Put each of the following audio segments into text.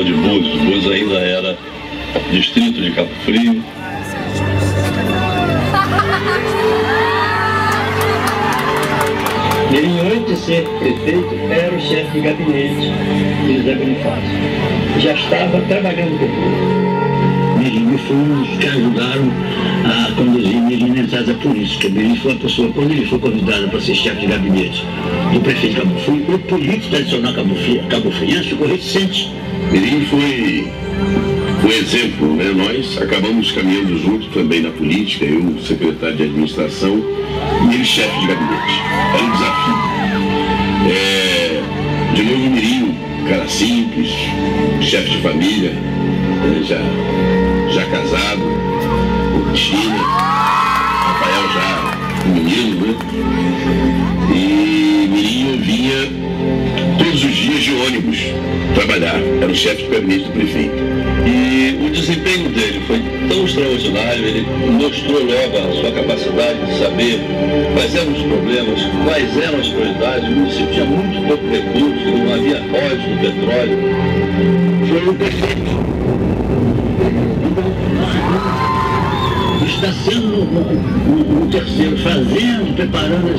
De Búzios ainda era distrito de Cabo Frio. Ele, antes de ser prefeito, era o chefe de gabinete de José Bonifácio. Já estava trabalhando com ele. Mirim foi um dos que ajudaram a conduzir Mirim na entrada política. Mirim foi a pessoa, quando ele foi convidado para ser chefe de gabinete do prefeito de Cabo Frio, o político tradicional cabo-friense ficou reticente. Mirim foi um exemplo, né? Nós acabamos caminhando juntos também na política, eu, secretário de administração, e ele, chefe de gabinete. Era um desafio. De novo, Mirim, cara simples, chefe de família, né? já casado, com Cristina, Rafael já um menino, né? E Mirim vinha todos os dias de ônibus trabalhar, era o chefe de gabinete do prefeito. E o desempenho dele foi tão extraordinário, ele mostrou logo a sua capacidade de saber quais eram os problemas, quais eram as prioridades. O município tinha muito pouco recurso, não havia royalties do petróleo. Foi o prefeito. Está sendo um terceiro, fazendo, preparando,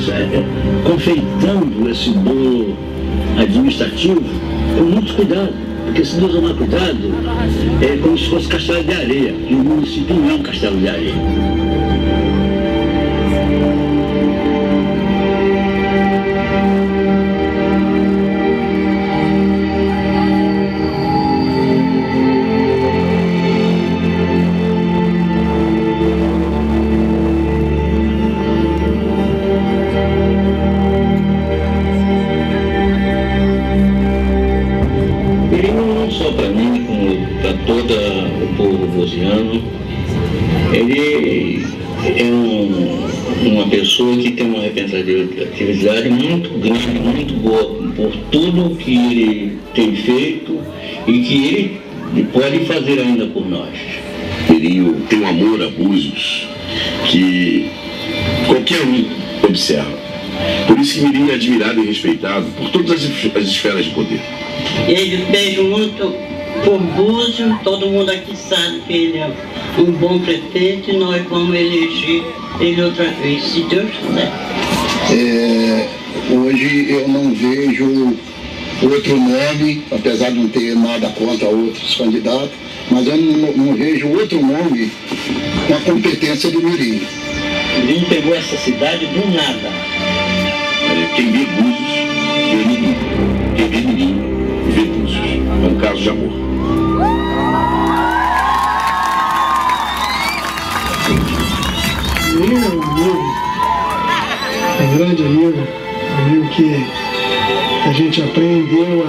confeitando esse bolo administrativo com muito cuidado, porque se não tomar cuidado, é como se fosse castelo de areia, e o município não é um castelo de areia. Todo o povo voziano, ele é uma pessoa que tem uma representatividade muito grande, muito boa, por tudo que ele tem feito e que ele pode fazer ainda por nós. Ele tem um amor a Búzios que qualquer um observa. Por isso que Mirim é admirado e respeitado por todas as esferas de poder. Ele fez muito por Búzios, todo mundo aqui sabe que ele é um bom prefeito e nós vamos eleger ele outra vez, se Deus quiser. Hoje eu não vejo outro nome, apesar de não ter nada contra outros candidatos, mas eu não vejo outro nome com a competência do Mirim. Mirim pegou essa cidade do nada. Quem vê Búzios, vê Mirim. Quem vê Mirim, vê Búzios. É um caso de amor. Mirim é um amigo, um grande amigo que a gente aprendeu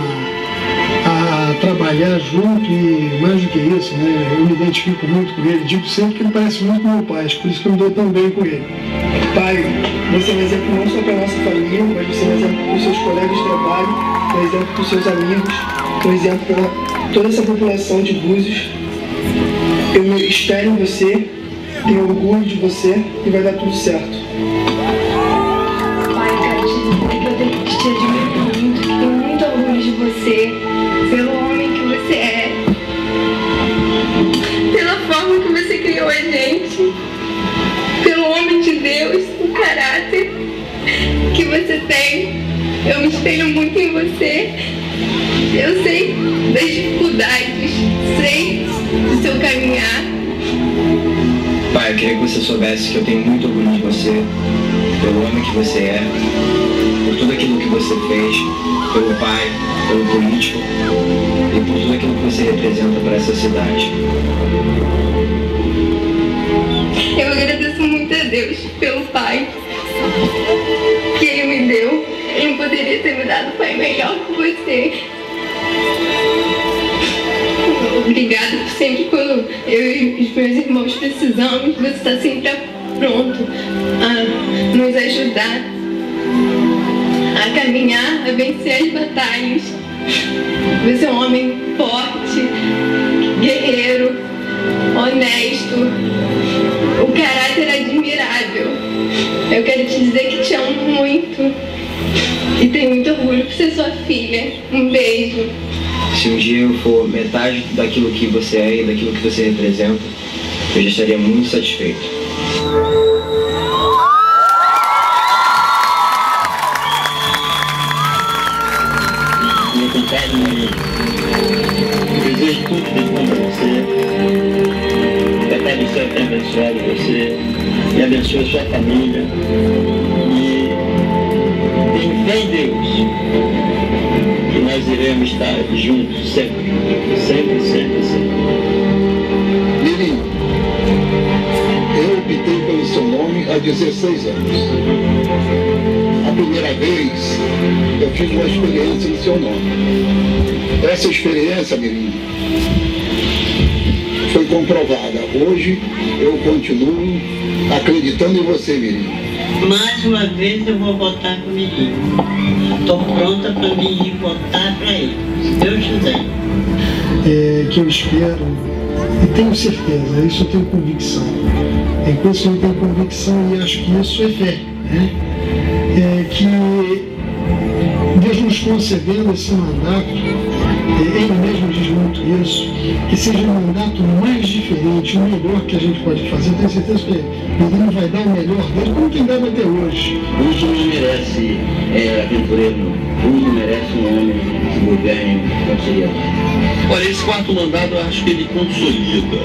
a trabalhar junto e mais do que isso, né? Eu me identifico muito com ele, digo sempre que ele parece muito com meu pai, por isso que eu me dou tão bem com ele. Pai, você é um exemplo não só para a nossa família, mas você é um exemplo para os seus colegas de trabalho, um exemplo para os seus amigos, um exemplo para toda essa população de Búzios. Eu espero em você, tenho orgulho de você e vai dar tudo certo. Pai, quero te dizer que eu te admiro muito, que tenho muito orgulho de você, pelo homem que você é, pela forma que você criou a gente, pelo homem de Deus, o caráter que você tem. Eu me espelho muito em você. Eu sei das dificuldades, sei do seu caminhar. Pai, eu queria que você soubesse que eu tenho muito orgulho de você, pelo homem que você é, por tudo aquilo que você fez, pelo pai, pelo político e por tudo aquilo que você representa para essa cidade. Eu agradeço muito a Deus pelo pai que ele me deu. Ele não poderia ter me dado um pai melhor que você. Obrigada por sempre, quando eu e os meus irmãos precisamos, você está sempre pronto a nos ajudar a caminhar, a vencer as batalhas. Você é um homem forte, guerreiro, honesto, o caráter é admirável. Eu quero te dizer que te amo muito e tenho muito orgulho por ser sua filha. Um beijo. Se um dia eu for metade daquilo que você é e daquilo que você representa, eu já estaria muito satisfeito. Meu compadre, desejo tudo de bom para você. Papai do céu tenha abençoado você e abençoe a sua família. E em fé em Deus, que nós iremos estar juntos sempre, sempre, sempre, sempre. Mirim, eu optei pelo seu nome há 16 anos. A primeira vez, eu fiz uma experiência no seu nome. Essa experiência, Mirim, foi comprovada. Hoje, eu continuo acreditando em você, Mirim. Mais uma vez eu vou votar com o Mirim. Estou pronta para me ir votar para ele, se Deus quiser. Que eu espero, e tenho certeza, isso eu tenho convicção. Tem coisas que eu tenho convicção e acho que isso é fé, né? Que Deus nos concedendo esse mandato, Ele mesmo diz muito isso, que seja um mandato mais diferente, o melhor que a gente pode fazer. Eu tenho certeza que Ele vai dar o melhor dele, como tem dado até hoje. O uso não merece aventureiro, não. O uso merece um homem que governe com seriedade. Olha, esse quarto mandato eu acho que ele consolida